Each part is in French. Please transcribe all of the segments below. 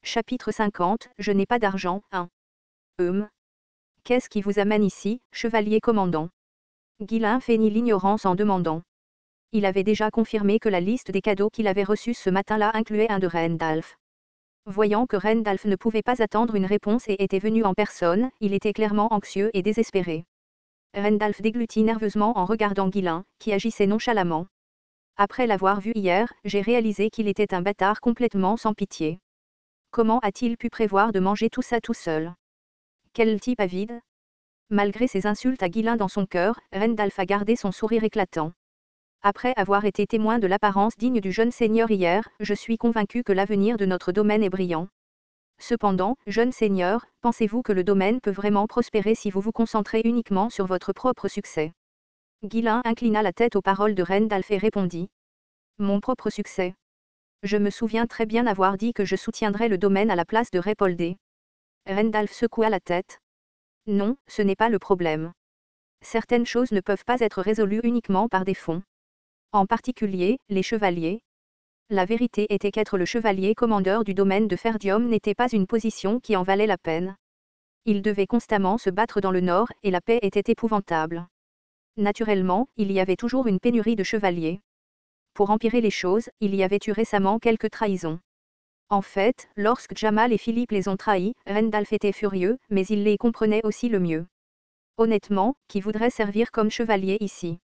Chapitre 50, Je n'ai pas d'argent, 1. Qu'est-ce qui vous amène ici, chevalier commandant? Guilain feignit l'ignorance en demandant. Il avait déjà confirmé que la liste des cadeaux qu'il avait reçus ce matin-là incluait un de Rendalf. Voyant que Rendalf ne pouvait pas attendre une réponse et était venu en personne, il était clairement anxieux et désespéré. Rendalf déglutit nerveusement en regardant Guilain, qui agissait nonchalamment. Après l'avoir vu hier, j'ai réalisé qu'il était un bâtard complètement sans pitié. Comment a-t-il pu prévoir de manger tout ça tout seul? Quel type avide? Malgré ses insultes à Guilain dans son cœur, Rendalf a gardé son sourire éclatant. Après avoir été témoin de l'apparence digne du jeune seigneur hier, je suis convaincu que l'avenir de notre domaine est brillant. Cependant, jeune seigneur, pensez-vous que le domaine peut vraiment prospérer si vous vous concentrez uniquement sur votre propre succès? Guilain inclina la tête aux paroles de Rendalf et répondit. Mon propre succès. Je me souviens très bien avoir dit que je soutiendrais le domaine à la place de Répoldé. Rendalf secoua la tête. Non, ce n'est pas le problème. Certaines choses ne peuvent pas être résolues uniquement par des fonds. En particulier, les chevaliers. La vérité était qu'être le chevalier commandeur du domaine de Ferdium n'était pas une position qui en valait la peine. Il devait constamment se battre dans le nord et la paix était épouvantable. Naturellement, il y avait toujours une pénurie de chevaliers. Pour empirer les choses, il y avait eu récemment quelques trahisons. En fait, lorsque Jamal et Philippe les ont trahis, Rendalf était furieux, mais il les comprenait aussi le mieux. Honnêtement, qui voudrait servir comme chevalier ici?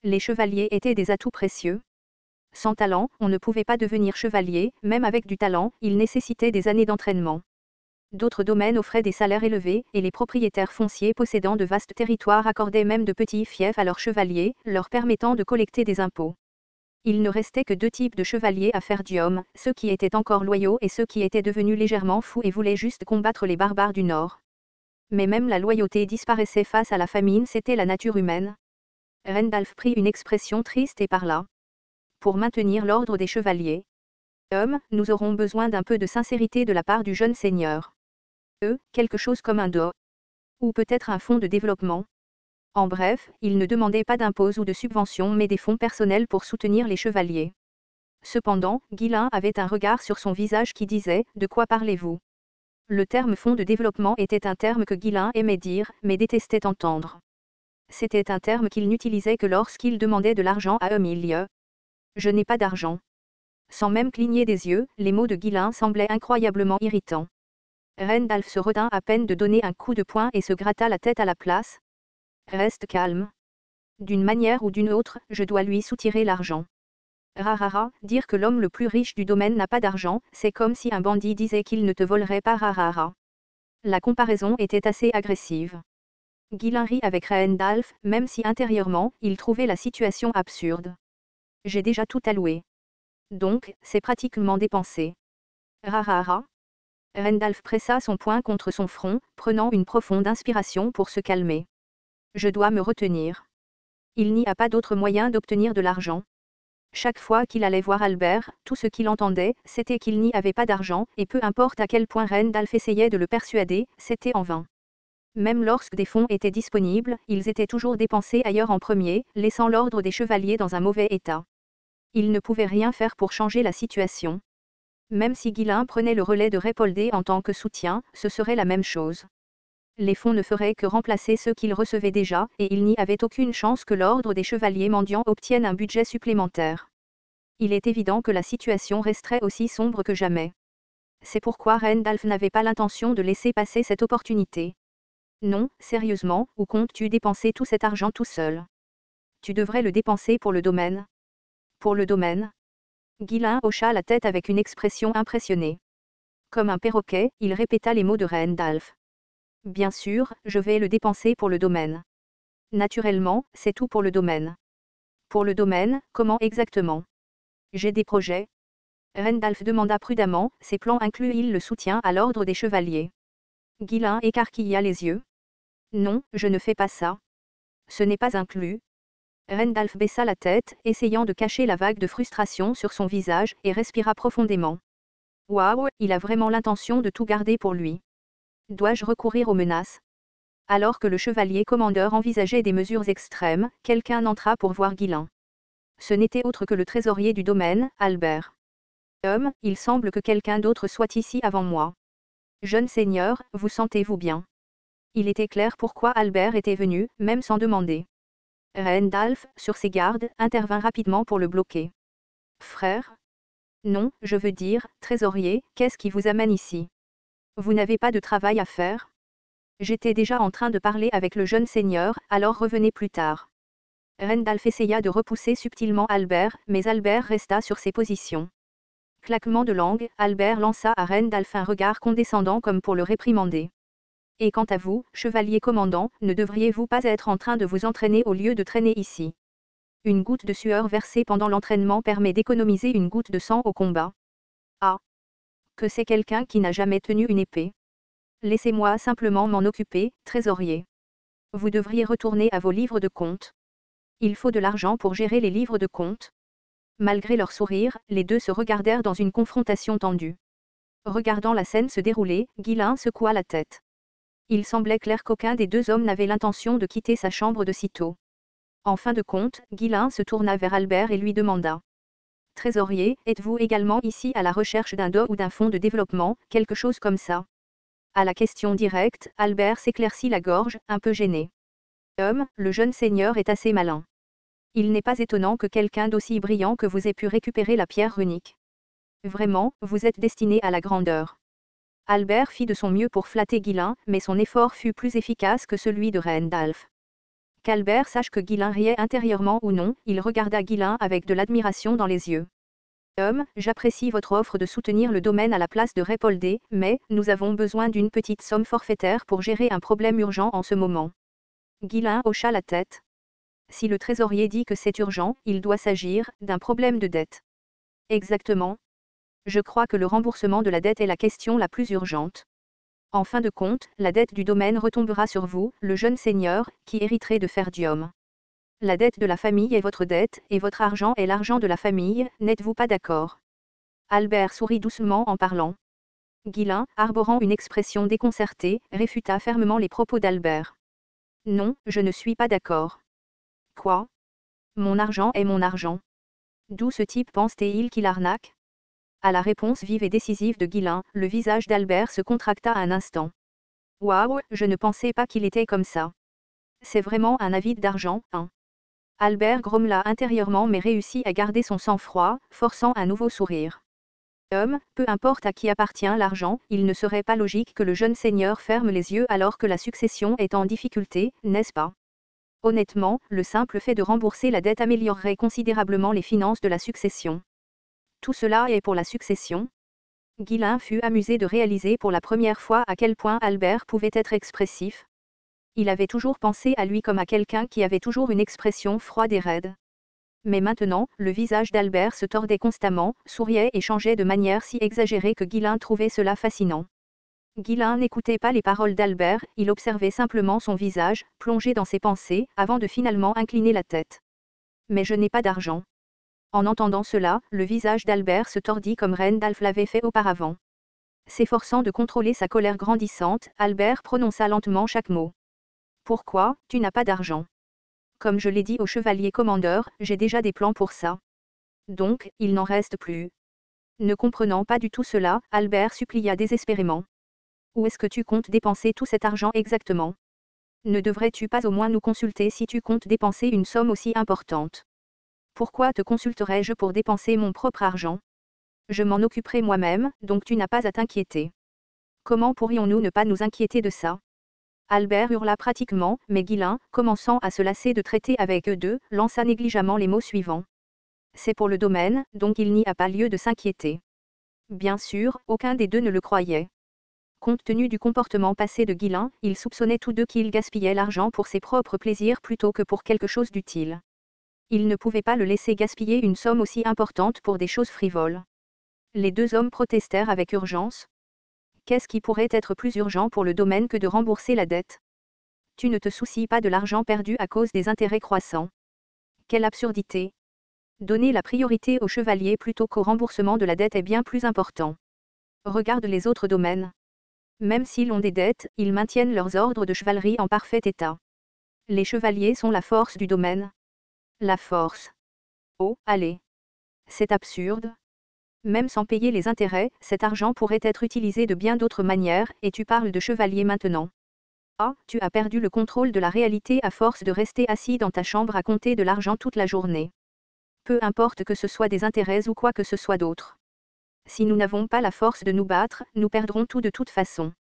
Les chevaliers étaient des atouts précieux. Sans talent, on ne pouvait pas devenir chevalier, même avec du talent, il nécessitait des années d'entraînement. D'autres domaines offraient des salaires élevés, et les propriétaires fonciers possédant de vastes territoires accordaient même de petits fiefs à leurs chevaliers, leur permettant de collecter des impôts. Il ne restait que deux types de chevaliers à Ferdium, ceux qui étaient encore loyaux et ceux qui étaient devenus légèrement fous et voulaient juste combattre les barbares du Nord. Mais même la loyauté disparaissait face à la famine, c'était la nature humaine. Rendalf prit une expression triste et parla. Pour maintenir l'ordre des chevaliers, nous aurons besoin d'un peu de sincérité de la part du jeune seigneur. Quelque chose comme un dos. Ou peut-être un fonds de développement. En bref, il ne demandait pas d'impôts ou de subventions mais des fonds personnels pour soutenir les chevaliers. Cependant, Guilain avait un regard sur son visage qui disait « De quoi parlez-vous » Le terme fonds de développement était un terme que Guilain aimait dire, mais détestait entendre. C'était un terme qu'il n'utilisait que lorsqu'il demandait de l'argent à Emilie. Je n'ai pas d'argent. Sans même cligner des yeux, les mots de Guilain semblaient incroyablement irritants. Rendalf se retint à peine de donner un coup de poing et se gratta la tête à la place. Reste calme. D'une manière ou d'une autre, je dois lui soutirer l'argent. Rarara, dire que l'homme le plus riche du domaine n'a pas d'argent, c'est comme si un bandit disait qu'il ne te volerait pas rarara. La comparaison était assez agressive. Guilain rit avec Rendalf, même si intérieurement, il trouvait la situation absurde. J'ai déjà tout alloué. Donc, c'est pratiquement dépensé. Rarara. Rendalf pressa son poing contre son front, prenant une profonde inspiration pour se calmer. Je dois me retenir. Il n'y a pas d'autre moyen d'obtenir de l'argent. Chaque fois qu'il allait voir Albert, tout ce qu'il entendait, c'était qu'il n'y avait pas d'argent, et peu importe à quel point Rendalf essayait de le persuader, c'était en vain. Même lorsque des fonds étaient disponibles, ils étaient toujours dépensés ailleurs en premier, laissant l'ordre des chevaliers dans un mauvais état. Il ne pouvait rien faire pour changer la situation. Même si Guilain prenait le relais de Répoldé en tant que soutien, ce serait la même chose. Les fonds ne feraient que remplacer ceux qu'il recevait déjà, et il n'y avait aucune chance que l'ordre des chevaliers mendiants obtienne un budget supplémentaire. Il est évident que la situation resterait aussi sombre que jamais. C'est pourquoi Rendalf n'avait pas l'intention de laisser passer cette opportunité. Non, sérieusement, où comptes-tu dépenser tout cet argent tout seul? Tu devrais le dépenser pour le domaine. Pour le domaine? Guilain hocha la tête avec une expression impressionnée. Comme un perroquet, il répéta les mots de Rendalf. Bien sûr, je vais le dépenser pour le domaine. Naturellement, c'est tout pour le domaine. Pour le domaine, comment exactement? J'ai des projets. Rendalf demanda prudemment, ses plans incluent-ils le soutien à l'ordre des chevaliers? Guilain écarquilla les yeux. Non, je ne fais pas ça. Ce n'est pas inclus. Rendalf baissa la tête, essayant de cacher la vague de frustration sur son visage, et respira profondément. Waouh, il a vraiment l'intention de tout garder pour lui. Dois-je recourir aux menaces? Alors que le chevalier commandeur envisageait des mesures extrêmes, quelqu'un entra pour voir Guilain. Ce n'était autre que le trésorier du domaine, Albert. Il semble que quelqu'un d'autre soit ici avant moi. Jeune seigneur, vous sentez-vous bien? Il était clair pourquoi Albert était venu, même sans demander. Randalph, sur ses gardes, intervint rapidement pour le bloquer. Frère? Non, je veux dire, trésorier, qu'est-ce qui vous amène ici? Vous n'avez pas de travail à faire? J'étais déjà en train de parler avec le jeune seigneur, alors revenez plus tard. Randalph essaya de repousser subtilement Albert, mais Albert resta sur ses positions. Claquement de langue, Albert lança à Randalph un regard condescendant comme pour le réprimander. Et quant à vous, chevalier commandant, ne devriez-vous pas être en train de vous entraîner au lieu de traîner ici? Une goutte de sueur versée pendant l'entraînement permet d'économiser une goutte de sang au combat. Ah! Que c'est quelqu'un qui n'a jamais tenu une épée. Laissez-moi simplement m'en occuper, trésorier. Vous devriez retourner à vos livres de compte. Il faut de l'argent pour gérer les livres de compte. Malgré leur sourire, les deux se regardèrent dans une confrontation tendue. Regardant la scène se dérouler, Ghislain secoua la tête. Il semblait clair qu'aucun des deux hommes n'avait l'intention de quitter sa chambre de sitôt. En fin de compte, Ghislain se tourna vers Albert et lui demanda. Trésorier, êtes-vous également ici à la recherche d'un dos ou d'un fonds de développement, quelque chose comme ça? À la question directe, Albert s'éclaircit la gorge, un peu gêné. Le jeune seigneur est assez malin. Il n'est pas étonnant que quelqu'un d'aussi brillant que vous ait pu récupérer la pierre runique. Vraiment, vous êtes destiné à la grandeur. Albert fit de son mieux pour flatter Ghislain, mais son effort fut plus efficace que celui de Randalph. Qu'Albert sache que Ghislain riait intérieurement ou non, il regarda Ghislain avec de l'admiration dans les yeux. J'apprécie votre offre de soutenir le domaine à la place de Répoldé, mais nous avons besoin d'une petite somme forfaitaire pour gérer un problème urgent en ce moment. Ghislain hocha la tête. Si le trésorier dit que c'est urgent, il doit s'agir d'un problème de dette. Exactement. Je crois que le remboursement de la dette est la question la plus urgente. En fin de compte, la dette du domaine retombera sur vous, le jeune seigneur, qui hériterez de Ferdium. La dette de la famille est votre dette, et votre argent est l'argent de la famille, n'êtes-vous pas d'accord? Albert sourit doucement en parlant. Ghislain, arborant une expression déconcertée, réfuta fermement les propos d'Albert. Non, je ne suis pas d'accord. Quoi? Mon argent est mon argent. D'où ce type pense-t-il qu'il arnaque? À la réponse vive et décisive de Ghislain, le visage d'Albert se contracta un instant. Waouh, je ne pensais pas qu'il était comme ça. C'est vraiment un avide d'argent, hein? Albert grommela intérieurement mais réussit à garder son sang-froid, forçant un nouveau sourire. Peu importe à qui appartient l'argent, il ne serait pas logique que le jeune seigneur ferme les yeux alors que la succession est en difficulté, n'est-ce pas? Honnêtement, le simple fait de rembourser la dette améliorerait considérablement les finances de la succession. Tout cela est pour la succession? Ghislain fut amusé de réaliser pour la première fois à quel point Albert pouvait être expressif. Il avait toujours pensé à lui comme à quelqu'un qui avait toujours une expression froide et raide. Mais maintenant, le visage d'Albert se tordait constamment, souriait et changeait de manière si exagérée que Ghislain trouvait cela fascinant. Ghislain n'écoutait pas les paroles d'Albert, il observait simplement son visage, plongé dans ses pensées, avant de finalement incliner la tête. Mais je n'ai pas d'argent. En entendant cela, le visage d'Albert se tordit comme Randalph l'avait fait auparavant. S'efforçant de contrôler sa colère grandissante, Albert prononça lentement chaque mot. Pourquoi, tu n'as pas d'argent? Comme je l'ai dit au chevalier commandeur, j'ai déjà des plans pour ça. Donc, il n'en reste plus. Ne comprenant pas du tout cela, Albert supplia désespérément. Où est-ce que tu comptes dépenser tout cet argent exactement? Ne devrais-tu pas au moins nous consulter si tu comptes dépenser une somme aussi importante? Pourquoi te consulterais-je pour dépenser mon propre argent? Je m'en occuperai moi-même, donc tu n'as pas à t'inquiéter. Comment pourrions-nous ne pas nous inquiéter de ça? Albert hurla pratiquement, mais Ghislain, commençant à se lasser de traiter avec eux deux, lança négligemment les mots suivants. C'est pour le domaine, donc il n'y a pas lieu de s'inquiéter. Bien sûr, aucun des deux ne le croyait. Compte tenu du comportement passé de Ghislain, ils soupçonnaient tous deux qu'il gaspillait l'argent pour ses propres plaisirs plutôt que pour quelque chose d'utile. Ils ne pouvaient pas le laisser gaspiller une somme aussi importante pour des choses frivoles. Les deux hommes protestèrent avec urgence. Qu'est-ce qui pourrait être plus urgent pour le domaine que de rembourser la dette? Tu ne te soucies pas de l'argent perdu à cause des intérêts croissants. Quelle absurdité! Donner la priorité au chevalier plutôt qu'au remboursement de la dette est bien plus important. Regarde les autres domaines. Même s'ils ont des dettes, ils maintiennent leurs ordres de chevalerie en parfait état. Les chevaliers sont la force du domaine. La force. Oh, allez. C'est absurde. Même sans payer les intérêts, cet argent pourrait être utilisé de bien d'autres manières, et tu parles de chevalier maintenant. Ah, tu as perdu le contrôle de la réalité à force de rester assis dans ta chambre à compter de l'argent toute la journée. Peu importe que ce soit des intérêts ou quoi que ce soit d'autre. Si nous n'avons pas la force de nous battre, nous perdrons tout de toute façon.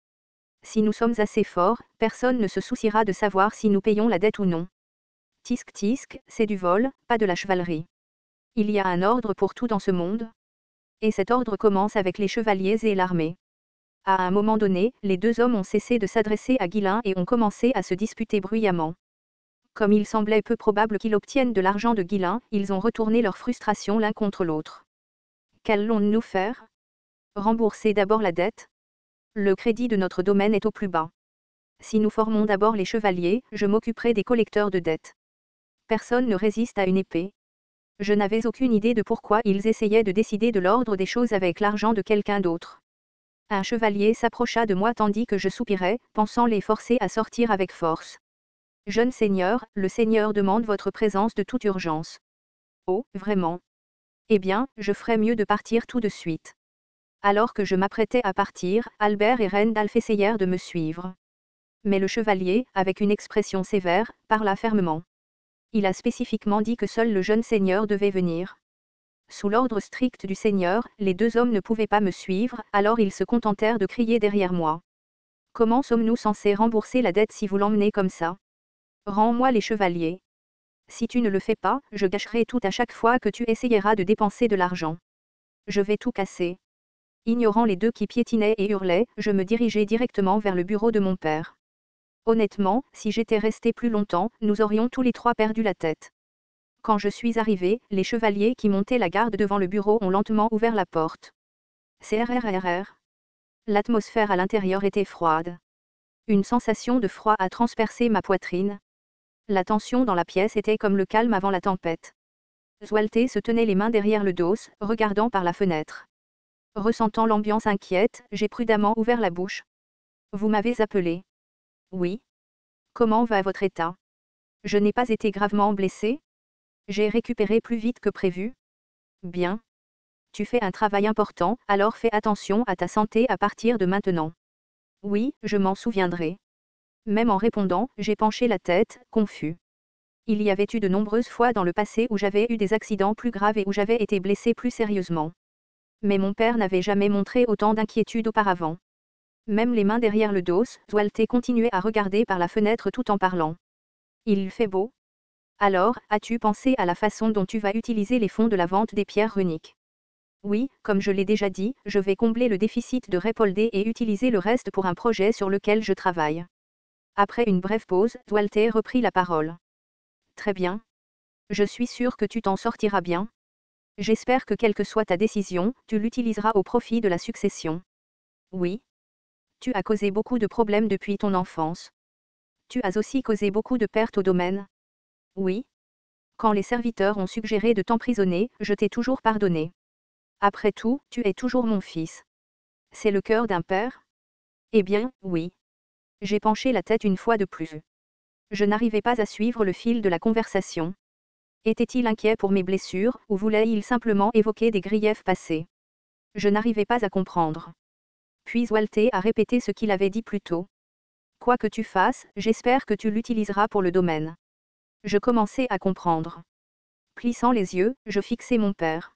Si nous sommes assez forts, personne ne se souciera de savoir si nous payons la dette ou non. Tisk tisk, c'est du vol, pas de la chevalerie. Il y a un ordre pour tout dans ce monde. Et cet ordre commence avec les chevaliers et l'armée. À un moment donné, les deux hommes ont cessé de s'adresser à Guilain et ont commencé à se disputer bruyamment. Comme il semblait peu probable qu'ils obtiennent de l'argent de Guilain, ils ont retourné leur frustration l'un contre l'autre. Qu'allons-nous faire? Rembourser d'abord la dette? Le crédit de notre domaine est au plus bas. Si nous formons d'abord les chevaliers, je m'occuperai des collecteurs de dettes. Personne ne résiste à une épée. Je n'avais aucune idée de pourquoi ils essayaient de décider de l'ordre des choses avec l'argent de quelqu'un d'autre. Un chevalier s'approcha de moi tandis que je soupirais, pensant les forcer à sortir avec force. Jeune seigneur, le seigneur demande votre présence de toute urgence. Oh, vraiment? Eh bien, je ferais mieux de partir tout de suite. Alors que je m'apprêtais à partir, Albert et Rendalf essayèrent de me suivre. Mais le chevalier, avec une expression sévère, parla fermement. Il a spécifiquement dit que seul le jeune seigneur devait venir. Sous l'ordre strict du seigneur, les deux hommes ne pouvaient pas me suivre, alors ils se contentèrent de crier derrière moi. Comment sommes-nous censés rembourser la dette si vous l'emmenez comme ça? Rends-moi les chevaliers. Si tu ne le fais pas, je gâcherai tout à chaque fois que tu essayeras de dépenser de l'argent. Je vais tout casser. Ignorant les deux qui piétinaient et hurlaient, je me dirigeai directement vers le bureau de mon père. Honnêtement, si j'étais resté plus longtemps, nous aurions tous les trois perdu la tête. Quand je suis arrivé, les chevaliers qui montaient la garde devant le bureau ont lentement ouvert la porte. CRRRR. L'atmosphère à l'intérieur était froide. Une sensation de froid a transpercé ma poitrine. La tension dans la pièce était comme le calme avant la tempête. Zwalte se tenait les mains derrière le dos, regardant par la fenêtre. Ressentant l'ambiance inquiète, j'ai prudemment ouvert la bouche. Vous m'avez appelé. Oui. Comment va votre état? Je n'ai pas été gravement blessé? J'ai récupéré plus vite que prévu? Bien. Tu fais un travail important, alors fais attention à ta santé à partir de maintenant. Oui, je m'en souviendrai. Même en répondant, j'ai penché la tête, confus. Il y avait eu de nombreuses fois dans le passé où j'avais eu des accidents plus graves et où j'avais été blessé plus sérieusement. Mais mon père n'avait jamais montré autant d'inquiétude auparavant. Même les mains derrière le dos, Zwalte continuait à regarder par la fenêtre tout en parlant. Il fait beau. Alors, as-tu pensé à la façon dont tu vas utiliser les fonds de la vente des pierres runiques? Oui, comme je l'ai déjà dit, je vais combler le déficit de Repoldé et utiliser le reste pour un projet sur lequel je travaille. Après une brève pause, Zwalte reprit la parole. Très bien. Je suis sûr que tu t'en sortiras bien. J'espère que quelle que soit ta décision, tu l'utiliseras au profit de la succession. Oui. Tu as causé beaucoup de problèmes depuis ton enfance. Tu as aussi causé beaucoup de pertes au domaine. Oui. Quand les serviteurs ont suggéré de t'emprisonner, je t'ai toujours pardonné. Après tout, tu es toujours mon fils. C'est le cœur d'un père? Eh bien, oui. J'ai penché la tête une fois de plus. Je n'arrivais pas à suivre le fil de la conversation. Était-il inquiet pour mes blessures, ou voulait-il simplement évoquer des griefs passés? Je n'arrivais pas à comprendre. Puis Zwalte a répété ce qu'il avait dit plus tôt. Quoi que tu fasses, j'espère que tu l'utiliseras pour le domaine. Je commençais à comprendre. Plissant les yeux, je fixai mon père.